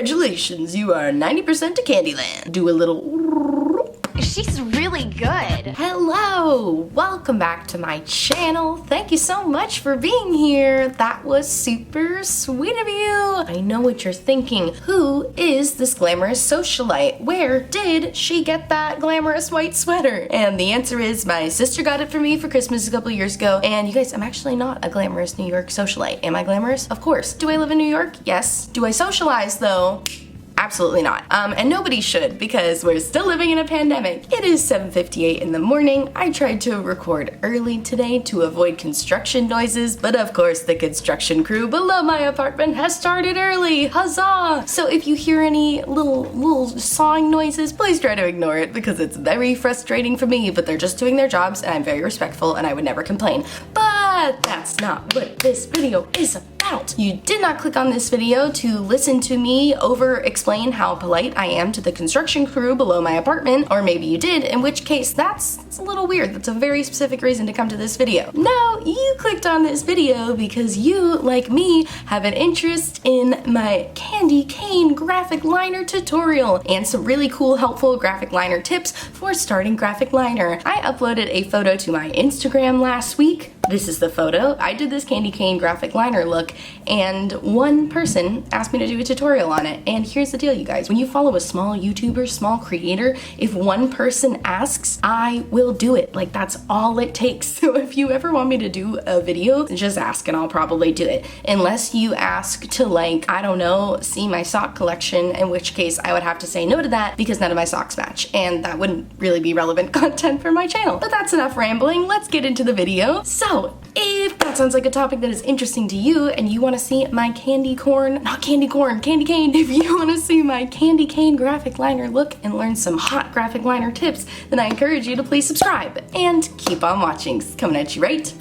Congratulations, you are 90% to Candyland. Do a little... She's really good. Hello, welcome back to my channel. Thank you so much for being here. That was super sweet of you. I know what you're thinking. Who is this glamorous socialite? Where did she get that glamorous white sweater? And the answer is my sister got it for me for Christmas a couple years ago. And you guys, I'm actually not a glamorous New York socialite. Am I glamorous? Of course. Do I live in New York? Yes. Do I socialize though? Absolutely not. And nobody should, because we're still living in a pandemic. It is 7:58 in the morning. I tried to record early today to avoid construction noises, but of course the construction crew below my apartment has started early. Huzzah! So if you hear any little sawing noises, please try to ignore it because it's very frustrating for me, but they're just doing their jobs and I'm very respectful and I would never complain. But that's not what this video is about. You did not click on this video to listen to me explain how polite I am to the construction crew below my apartment, or maybe you did, in which case that's a little weird. That's a very specific reason to come to this video. No, you clicked on this video because you, like me, have an interest in my candy cane graphic liner tutorial and some really cool, helpful graphic liner tips for starting graphic liner. I uploaded a photo to my Instagram last week. This is the photo. I did this candy cane graphic liner look and one person asked me to do a tutorial on it. And here's the deal, you guys. When you follow a small YouTuber, small creator, if one person asks, I will do it. Like, that's all it takes. So if you ever want me to do a video, just ask and I'll probably do it. Unless you ask to, like, I don't know, see my sock collection, in which case I would have to say no to that because none of my socks match. And that wouldn't really be relevant content for my channel. But that's enough rambling. Let's get into the video. So if that sounds like a topic that is interesting to you and you want to see my candy cane, if you want to see my candy cane graphic liner look and learn some hot graphic liner tips, then I encourage you to please subscribe and keep on watching. It's coming at you right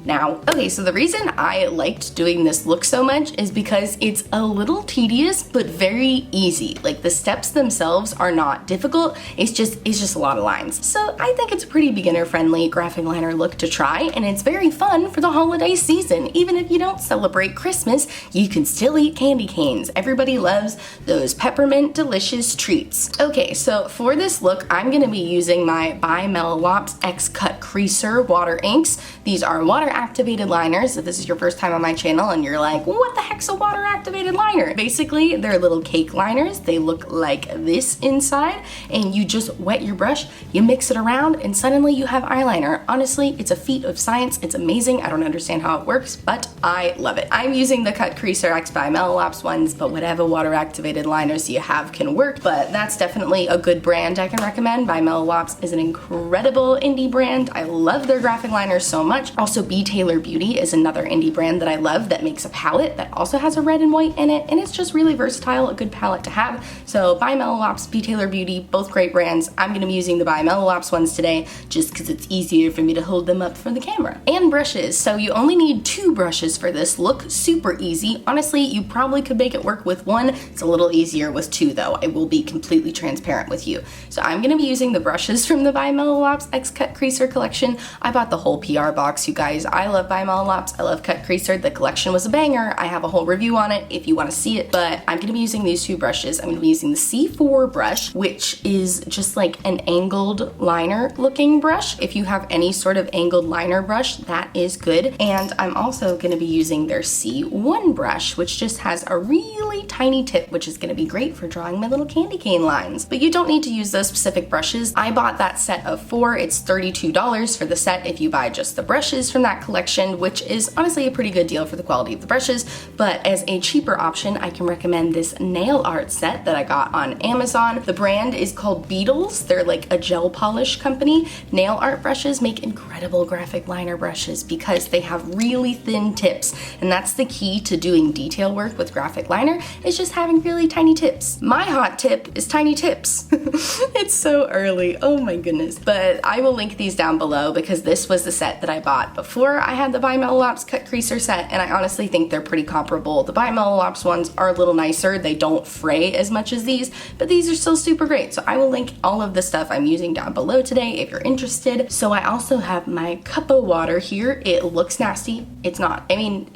now. Okay, so the reason I liked doing this look so much is because it's a little tedious but very easy. Like, the steps themselves are not difficult. It's just a lot of lines. So I think it's a pretty beginner friendly graphic liner look to try, and it's very fun for the holiday season. Even if you don't celebrate Christmas, you can still eat candy canes. Everybody loves those peppermint delicious treats. Okay, so for this look, I'm gonna be using my by Melolops X Cutcreaser water inks. These are water activated liners. If this is your first time on my channel and you're like, what the heck's a water activated liner? Basically, they're little cake liners. They look like this inside, and you just wet your brush, you mix it around, and suddenly you have eyeliner. Honestly, it's a feat of science. It's amazing. I don't understand how it works, but I love it. I'm using the Cutcreaser X by Melolops ones, but whatever water activated liners you have can work, but that's definitely a good brand I can recommend. By Melolops is an incredible indie brand. I love their graphic liners so much. Also, Taylor Beauty is another indie brand that I love that makes a palette that also has a red and white in it, and it's just really versatile, a good palette to have. So by Melolops, Taylor Beauty, both great brands. I'm gonna be using the by Melolops ones today just because it's easier for me to hold them up for the camera. And brushes. So you only need 2 brushes for this look. Super easy. Honestly, you probably could make it work with 1. It's a little easier with 2 though. I will be completely transparent with you. So I'm gonna be using the brushes from the by Melolops X Cutcreaser collection. I bought the whole PR box, you guys. I love by Melolops. I love Cutcreaser. The collection was a banger. I have a whole review on it if you want to see it, but I'm going to be using these 2 brushes. I'm going to be using the C4 brush, which is just like an angled liner looking brush. If you have any sort of angled liner brush, that is good. And I'm also going to be using their C1 brush, which just has a really tiny tip, which is going to be great for drawing my little candy cane lines. But you don't need to use those specific brushes. I bought that set of 4. It's $32 for the set if you buy just the brushes from that collection, which is honestly a pretty good deal for the quality of the brushes. But as a cheaper option, I can recommend this nail art set that I got on Amazon. The brand is called Beetles. They're like a gel polish company. Nail art brushes make incredible graphic liner brushes because they have really thin tips, and that's the key to doing detail work with graphic liner, is just having really tiny tips. My hot tip is tiny tips. It's so early, oh my goodness. But I will link these down below because this was the set that I bought before before I had the By Melolops Cutcreaser set, and I honestly think they're pretty comparable. The By Melolops ones are a little nicer. They don't fray as much as these, but these are still super great. So I will link all of the stuff I'm using down below today if you're interested. So I also have my cup of water here. It looks nasty. It's not. I mean,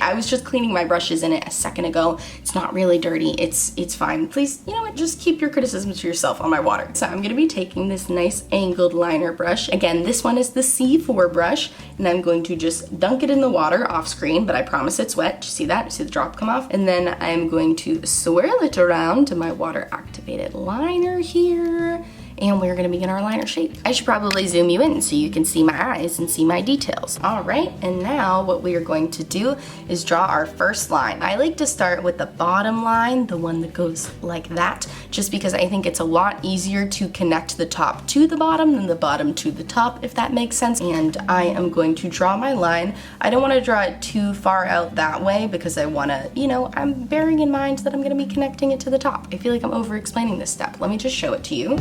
I was just cleaning my brushes in it a second ago. It's not really dirty. It's fine. Please, you know what, just keep your criticisms to yourself on my water. So I'm gonna be taking this nice angled liner brush. Again, this one is the C4 brush, and I'm going to just dunk it in the water off screen, but I promise it's wet. Do you see that? See the drop come off? And then I'm going to swirl it around to my water activated liner here. And we're gonna begin our liner shape. I should probably zoom you in so you can see my eyes and see my details. All right, and now what we are going to do is draw our first line. I like to start with the bottom line, the one that goes like that, just because I think it's a lot easier to connect the top to the bottom than the bottom to the top, if that makes sense. And I am going to draw my line. I don't wanna draw it too far out that way because I wanna, you know, I'm bearing in mind that I'm gonna be connecting it to the top. I feel like I'm over explaining this step. Let me just show it to you.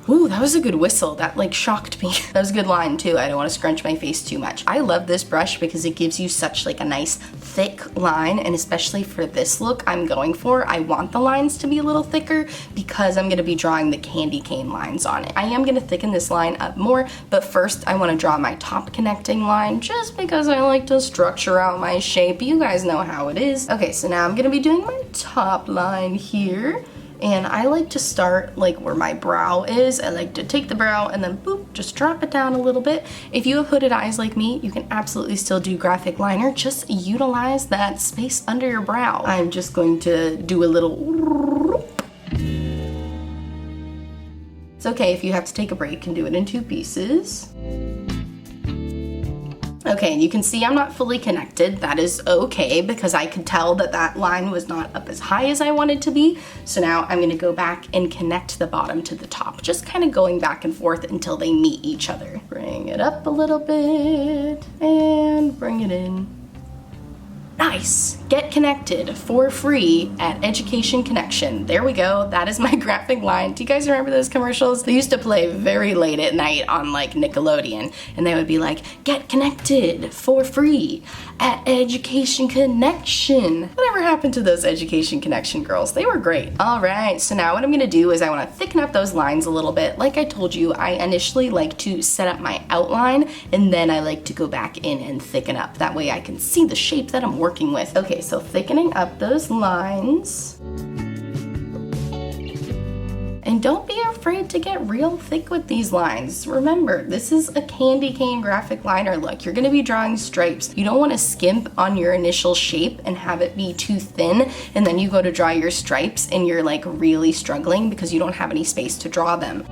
Ooh, that was a good whistle. That like shocked me. That was a good line too. I don't want to scrunch my face too much. I love this brush because it gives you such like a nice thick line, and especially for this look I'm going for, I want the lines to be a little thicker because I'm gonna be drawing the candy cane lines on it. I am gonna thicken this line up more, but first I want to draw my top connecting line just because I like to structure out my shape. You guys know how it is. Okay, so now I'm gonna be doing my top line here. And I like to start like where my brow is. I like to take the brow and then boop, just drop it down a little bit. If you have hooded eyes like me, you can absolutely still do graphic liner. Just utilize that space under your brow. I'm just going to do a little. It's okay if you have to take a break and do it in 2 pieces. Okay, and you can see I'm not fully connected. That is okay because I could tell that that line was not up as high as I wanted to be. So now I'm gonna go back and connect the bottom to the top, just kind of going back and forth until they meet each other. Bring it up a little bit and bring it in. Nice. Get connected for free at Education Connection. There we go. That is my graphic line. Do you guys remember those commercials? They used to play very late at night on like Nickelodeon, and they would be like, get connected for free at Education Connection. Whatever happened to those Education Connection girls? They were great. All right, so now what I'm gonna do is I wanna thicken up those lines a little bit. Like I told you, I initially like to set up my outline, and then I like to go back in and thicken up. That way I can see the shape that I'm working with. Okay, so thickening up those lines. And don't be afraid to get real thick with these lines. Remember, this is a candy cane graphic liner look. You're gonna be drawing stripes. You don't wanna skimp on your initial shape and have it be too thin, and then you go to draw your stripes and you're like really struggling because you don't have any space to draw them.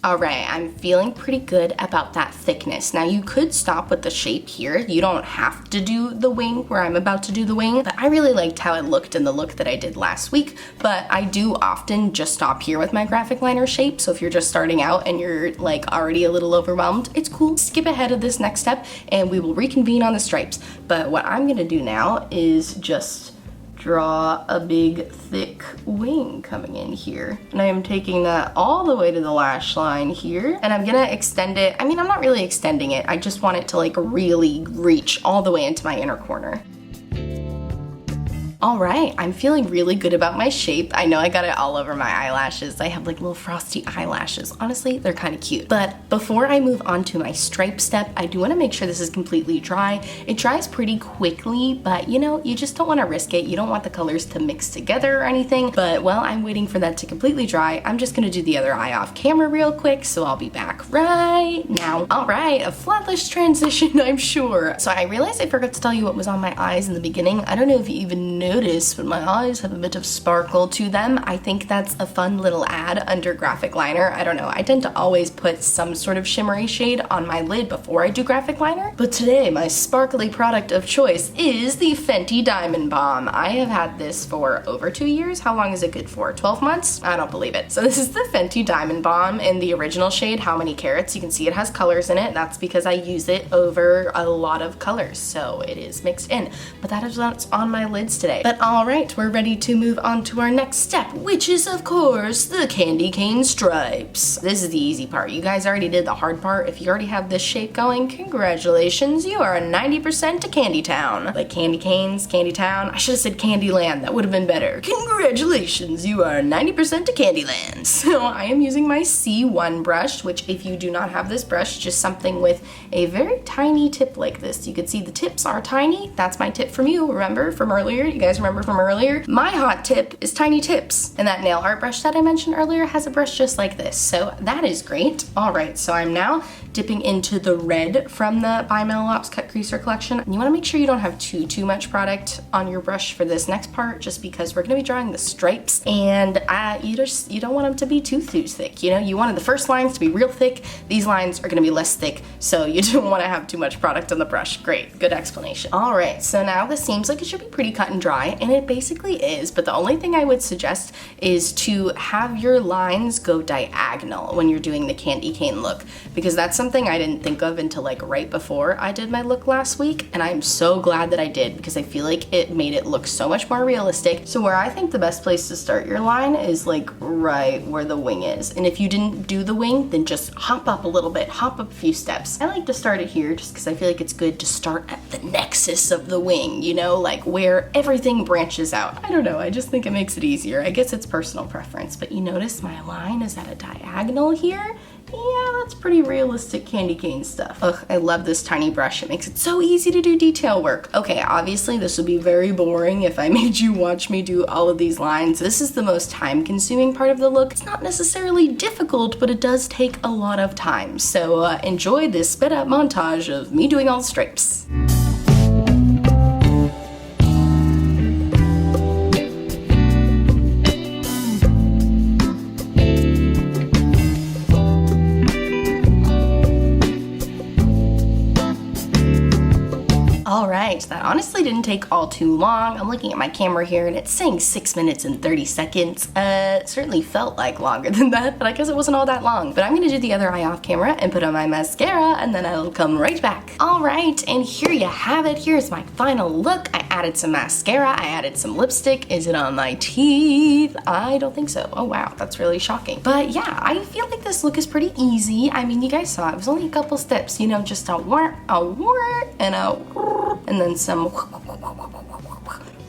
All right, I'm feeling pretty good about that thickness. Now you could stop with the shape here. You don't have to do the wing where I'm about to do the wing, but I really liked how it looked in the look that I did last week, but I do often just stop here with my graphic liner shape. So if you're just starting out and you're like already a little overwhelmed, it's cool. Skip ahead of this next step and we will reconvene on the stripes. But what I'm gonna do now is just draw a big thick wing coming in here. And I am taking that all the way to the lash line here, and I'm gonna extend it. I mean, I'm not really extending it. I just want it to like really reach all the way into my inner corner. All right, I'm feeling really good about my shape. I know I got it all over my eyelashes. I have like little frosty eyelashes. Honestly, they're kind of cute. But before I move on to my stripe step, I do wanna make sure this is completely dry. It dries pretty quickly, but you know, you just don't wanna risk it. You don't want the colors to mix together or anything. But while I'm waiting for that to completely dry, I'm just gonna do the other eye off camera real quick, so I'll be back right now. All right, a flawless transition, I'm sure. So I realized I forgot to tell you what was on my eyes in the beginning. I don't know if you even noticed, but my eyes have a bit of sparkle to them. I think that's a fun little ad under graphic liner. I don't know, I tend to always put some sort of shimmery shade on my lid before I do graphic liner. But today, my sparkly product of choice is the Fenty Diamond Balm. I have had this for over 2 years. How long is it good for? 12 months? I don't believe it. So this is the Fenty Diamond Balm in the original shade, How Many Carats. You can see it has colors in it. That's because I use it over a lot of colors, so it is mixed in. But that is what's on my lids today. But all right, we're ready to move on to our next step, which is of course the candy cane stripes. This is the easy part. You guys already did the hard part. If you already have this shape going, congratulations, you are a 90% to Candy Town. Like candy canes, Candy Town. I should have said Candyland, that would have been better. Congratulations, you are 90% to Candyland. So I am using my C1 brush, which if you do not have this brush, just something with a very tiny tip like this. You can see the tips are tiny. That's my tip from you, remember from earlier? You guys remember from earlier? My hot tip is tiny tips. And that nail art brush that I mentioned earlier has a brush just like this. So that is great. All right, so I'm now dipping into the red from the by Melolops Cutcreaser collection. And you wanna make sure you don't have too much product on your brush for this next part, just because we're gonna be drawing the stripes and you don't want them to be too thick. You know, you wanted the first lines to be real thick. These lines are gonna be less thick, so you don't wanna have too much product on the brush. Great, good explanation. All right, so now this seems like it should be pretty cut and dry, and it basically is, but the only thing I would suggest is to have your lines go diagonal when you're doing the candy cane look, because that's something I didn't think of until like right before I did my look last week, and I'm so glad that I did because I feel like it made it look so much more realistic. So where I think the best place to start your line is like right where the wing is, and if you didn't do the wing, then just hop up a little bit, hop up a few steps. I like to start it here just because I feel like it's good to start at the nexus of the wing, you know, like where everything branches out. I don't know, I just think it makes it easier. I guess it's personal preference, but you notice my line is at a diagonal here. Yeah, that's pretty realistic candy cane stuff. Ugh, I love this tiny brush. It makes it so easy to do detail work. Okay, obviously this would be very boring if I made you watch me do all of these lines. This is the most time-consuming part of the look. It's not necessarily difficult, but it does take a lot of time. So enjoy this sped-up montage of me doing all the stripes. All right, that honestly didn't take all too long. I'm looking at my camera here and it's saying 6 minutes and 30 seconds. It certainly felt like longer than that, but I guess it wasn't all that long. But I'm gonna do the other eye off camera and put on my mascara, and then I'll come right back. All right, and here you have it. Here's my final look. I added some mascara, I added some lipstick. Is it on my teeth? I don't think so. Oh wow, that's really shocking. But yeah, I feel like this look is pretty easy. I mean, you guys saw it was only a couple steps, you know, just a wah, and a and then some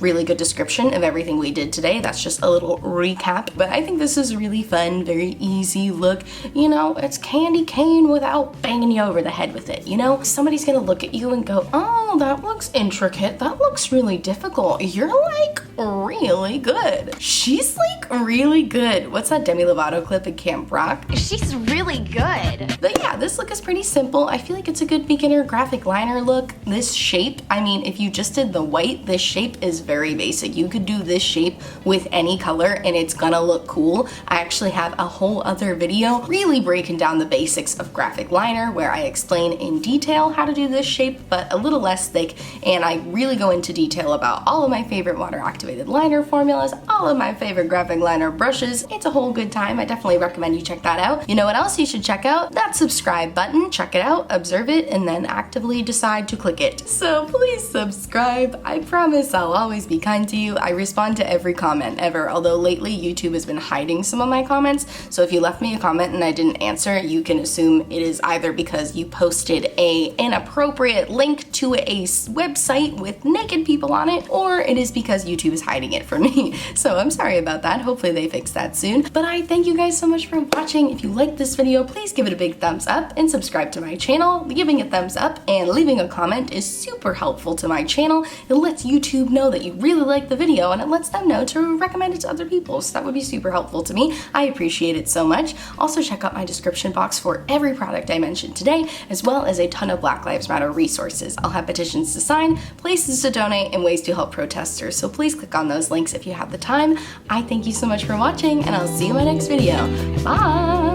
really good description of everything we did today. That's just a little recap, but I think this is a really fun, very easy look. You know, it's candy cane without banging you over the head with it, you know? Somebody's gonna look at you and go, oh, that looks intricate. That looks really difficult. You're like really good. She's like really good. What's that Demi Lovato clip in Camp Rock? She's really good. But yeah, this look is pretty simple. I feel like it's a good beginner graphic liner look. This shape, I mean, if you just did the white, this shape is very basic. You could do this shape with any color and it's gonna look cool. I actually have a whole other video really breaking down the basics of graphic liner where I explain in detail how to do this shape, but a little less thick, and I really go into detail about all of my favorite water activated liner formulas, all of my favorite graphic liner brushes. It's a whole good time. I definitely recommend you check that out. You know what else you should check out? That subscribe button. Check it out, observe it, and then actively decide to click it. So please subscribe. I promise I'll always be kind to you. I respond to every comment ever, although lately YouTube has been hiding some of my comments, so if you left me a comment and I didn't answer, you can assume it is either because you posted an inappropriate link to a website with naked people on it, or it is because YouTube is hiding it from me. So I'm sorry about that. Hopefully they fix that soon. But I thank you guys so much for watching. If you liked this video, please give it a big thumbs up and subscribe to my channel. Giving a thumbs up and leaving a comment is super helpful to my channel. It lets YouTube know that you really like the video, and it lets them know to recommend it to other people, so that would be super helpful to me. I appreciate it so much. Also check out my description box for every product I mentioned today, as well as a ton of Black Lives Matter resources. I'll have petitions to sign, places to donate, and ways to help protesters, so please click on those links if you have the time. I thank you so much for watching, and I'll see you in my next video. Bye!